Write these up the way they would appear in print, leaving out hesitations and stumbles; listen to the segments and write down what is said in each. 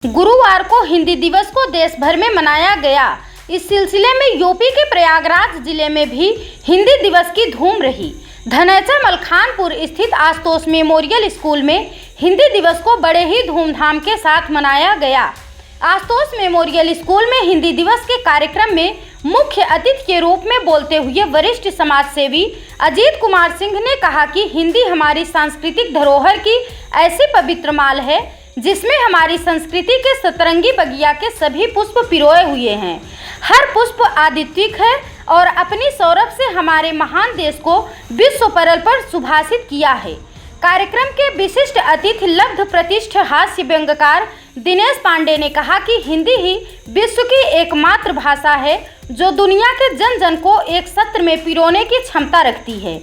गुरुवार को हिंदी दिवस को देश भर में मनाया गया। इस सिलसिले में यूपी के प्रयागराज जिले में भी हिंदी दिवस की धूम रही। धनेचा मलखानपुर स्थित आशुतोष मेमोरियल स्कूल में हिंदी दिवस को बड़े ही धूमधाम के साथ मनाया गया। आशुतोष मेमोरियल स्कूल में हिंदी दिवस के कार्यक्रम में मुख्य अतिथि के रूप में बोलते हुए वरिष्ठ समाज सेवी अजीत कुमार सिंह ने कहा कि हिंदी हमारी सांस्कृतिक धरोहर की ऐसी पवित्र माल है जिसमें हमारी संस्कृति के सतरंगी बगिया के सभी पुष्प पिरोए हुए हैं। हर पुष्प आदित्विक है और अपनी सौरभ से हमारे महान देश को विश्व परल पर सुभाषित किया है। कार्यक्रम के विशिष्ट अतिथि लब्ध प्रतिष्ठ हास्य व्यंग्यकार दिनेश पांडे ने कहा कि हिंदी ही विश्व की एकमात्र भाषा है जो दुनिया के जन जन को एक सत्र में पिरोने की क्षमता रखती है।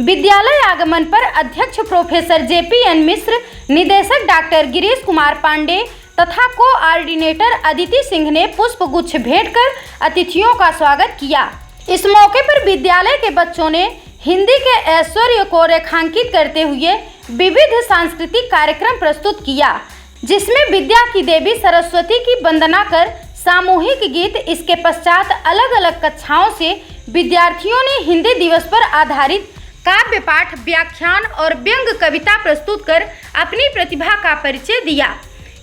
विद्यालय आगमन पर अध्यक्ष प्रोफेसर JPN मिश्र, निदेशक डॉक्टर गिरीश कुमार पांडे तथा कोऑर्डिनेटर अदिति सिंह ने पुष्प गुच्छ भेंट कर अतिथियों का स्वागत किया। इस मौके पर विद्यालय के बच्चों ने हिंदी के ऐश्वर्य को रेखांकित करते हुए विविध सांस्कृतिक कार्यक्रम प्रस्तुत किया, जिसमें विद्या की देवी सरस्वती की वंदना कर सामूहिक गीत। इसके पश्चात अलग अलग कक्षाओं से विद्यार्थियों ने हिंदी दिवस पर आधारित काव्य पाठ, व्याख्यान और व्यंग्य कविता प्रस्तुत कर अपनी प्रतिभा का परिचय दिया।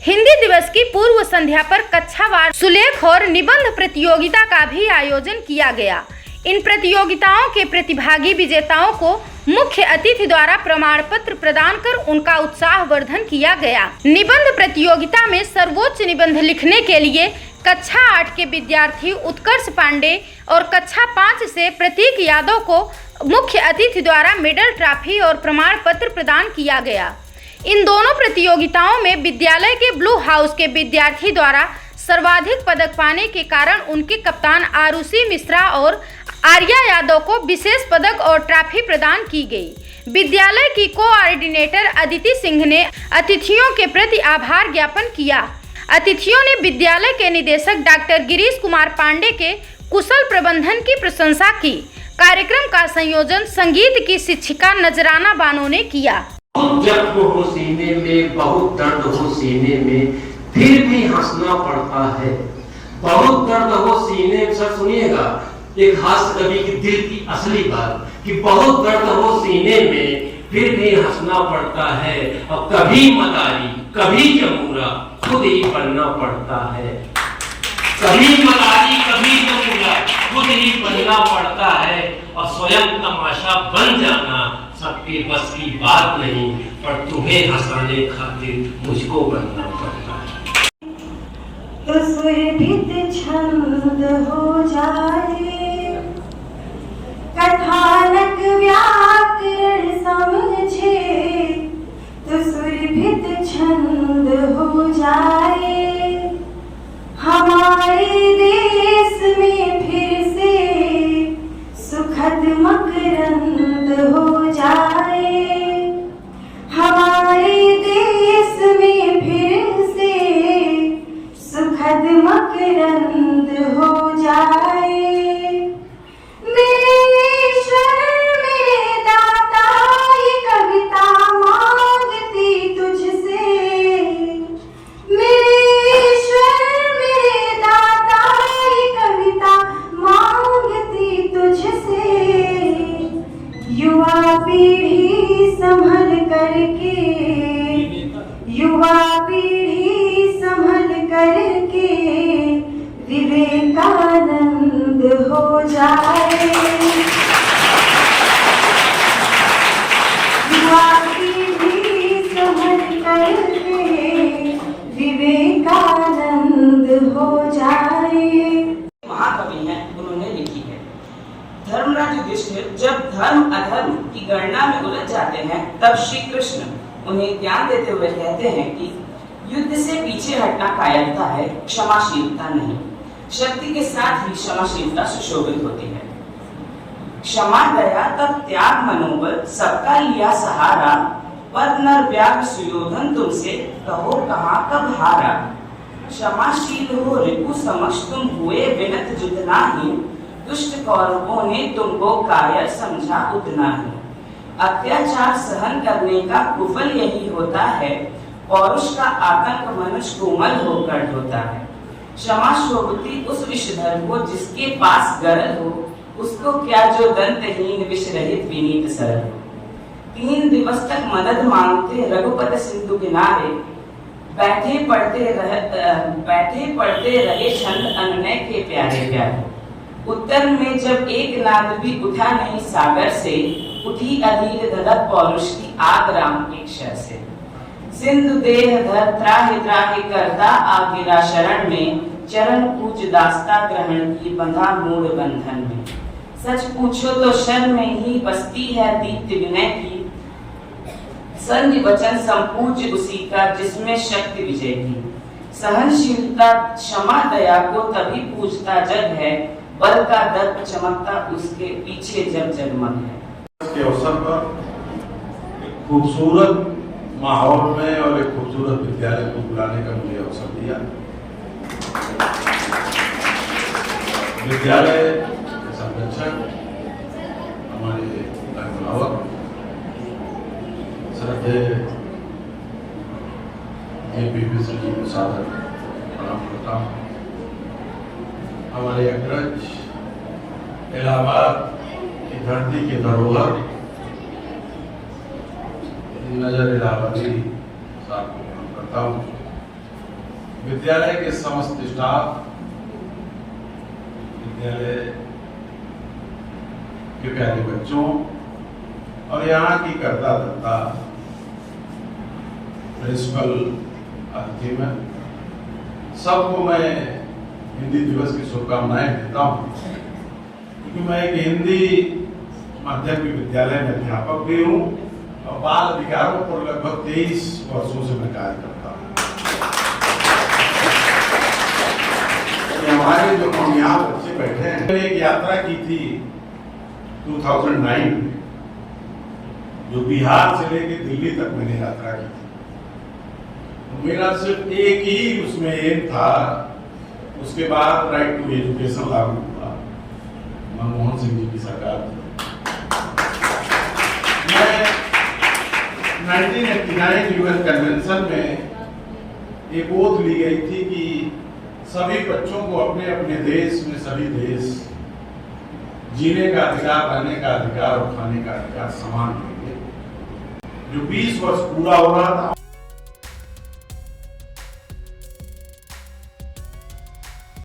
हिंदी दिवस की पूर्व संध्या पर कक्षावार सुलेख और निबंध प्रतियोगिता का भी आयोजन किया गया। इन प्रतियोगिताओं के प्रतिभागी विजेताओं को मुख्य अतिथि द्वारा प्रमाण पत्र प्रदान कर उनका उत्साहवर्धन किया गया। निबंध प्रतियोगिता में सर्वोच्च निबंध लिखने के लिए कक्षा 8 के विद्यार्थी उत्कर्ष पांडे और कक्षा 5 से प्रतीक यादव को मुख्य अतिथि द्वारा मेडल, ट्रॉफी और प्रमाण पत्र प्रदान किया गया। इन दोनों प्रतियोगिताओं में विद्यालय के ब्लू हाउस के विद्यार्थी द्वारा सर्वाधिक पदक पाने के कारण उनके कप्तान आरुषि मिश्रा और आर्या यादव को विशेष पदक और ट्रॉफी प्रदान की गई। विद्यालय की कोऑर्डिनेटर अदिति सिंह ने अतिथियों के प्रति आभार ज्ञापन किया। अतिथियों ने विद्यालय के निदेशक डॉक्टर गिरीश कुमार पांडे के कुशल प्रबंधन की प्रशंसा की। कार्यक्रम का संयोजन संगीत की शिक्षिका नजराना बानो ने किया। बहुत जख्म हो सीने में, बहुत दर्द हो सीने में, फिर भी हंसना पड़ता है। बहुत दर्द हो सीने में, सर सुनिएगा एक हास्य कवि की दिल की असली बात कि बहुत दर्द हो सीने में फिर भी हंसना पड़ता है। और कभी मदारी कभी जमूरा खुद ही बनना पड़ता है। कभी मदारी कभी जमूरा खुद ही बनना पड़ता है। और स्वयं तमाशा बन जाना सबके बस की बात नहीं, पर तुम्हें हंसाने खातिर मुझको बनना पड़ता है। तो सुरभित छंद हो जाए, कथानक व्याकरण समझे, तो सुरभित छंद हो जाए। हमारे देश में फिर से सुखद मकरंद हो जाए। हमारे देश में फिर से सुखद मकरंद हो जाए। मेरे ईश्वर मेरे दाता ये कविता मांगती तुझसे। मेरे ईश्वर मेरे दाता ये कविता मांगती तुझसे। युवा पीढ़ी संभल करके, युवा पीढ़ी संभल करके विवेकानंद हो जाए। युवा पीढ़ी संभल करके विवेकानंद हो जाए। महाकवि हैं, उन्होंने लिखी है, धर्मराज युधिष्ठिर जब धर्म अधर्म की गणना में उलझ जाते हैं तब श्री कृष्ण उन्हें ज्ञान देते हुए कहते हैं कि युद्ध से पीछे हटना कायरता है, क्षमाशीलता नहीं। शक्ति के साथ ही क्षमाशीलता सुशोभित होती है। क्षमा दया तब त्याग मनोबल, सबका लिया सहारा। पर नर व्याघ्र सुयोधन तुमसे कहो कहाँ कब हारा। क्षमाशील हो रिपु समक्ष तुम हुए विनत जितना ही। दुष्ट कौरवों ने तुमको कायर समझा उतना ही। अत्याचार सहन करने का कुफल यही होता है, पौरुष का आतंक मनुष्य को मल होकर ढोता है। क्षमा शोभती उस विषधर को जिसके पास गरल हो, उसको क्या जो दंतहीन विष रहित विनीत सरल हो। 3 दिवस तक मदद मांगते रघुपत सिंधु किनारे, बैठे पढ़ते रहे छंद अननय के प्यारे प्यारे। उत्तर में जब एक नाद भी उठा नहीं सागर से, उठी अधीर धधक पौरुष की आग राम के क्षर से। सिंधु देह धर त्राहि त्राहि करता आ गिरा शरण में, चरण पूज दास्ता ग्रहण की बंधा मूढ़ बंधन में। सच पूछो तो शर्म में ही बसती है दीप्त विनय की, संधि वचन संपूज्य उसी का जिसमें शक्ति विजय की। सहनशीलता क्षमा दया को तभी पूजता जग है, बल का दर्प चमकता उसके पीछे जब जगमग है। के अवसर पर एक खूबसूरत माहौल में और एक खूबसूरत विद्यालय को बुलाने का मुझे अवसर दिया। विद्यालय के संरक्षक हमारे अभिभावक श्रद्धेय JP जी को सादर प्रणाम करता हूँ। हमारे अग्रज इलाहाबाद की धरती के धरोहर नजर इलाहाबादी साहब को प्रणाम करता हूँ। विद्यालय के समस्त स्टाफ, विद्यालय के प्यारे बच्चों और यहाँ की कर्ता धर्ता प्रिंसिपल अतिथि में सबको मैं हिंदी दिवस की शुभकामनाएं देता हूँ, क्योंकि मैं एक हिंदी माध्यमिक विद्यालय में अध्यापक भी हूँ और बाल अधिकारों पर लगभग 23 वर्षों से मैं कार्य करता हूँ। हमारे जो हम यहाँ बच्चे बैठे हैं, मैंने एक यात्रा की थी 2009 में, जो बिहार से लेकर दिल्ली तक मैंने यात्रा की थी। मेरा सिर्फ एक ही उसमें एम था, उसके बाद राइट टू एजुकेशन लागू हुआ मनमोहन सिंह जी की सरकार थी। मैं 1989 यूएन कन्वेंशन में एक ओथ ली गई थी कि सभी बच्चों को अपने अपने देश में सभी देश जीने का अधिकार, रहने का अधिकार और खाने का अधिकार समान देंगे। जो 20 वर्ष पूरा हो रहा था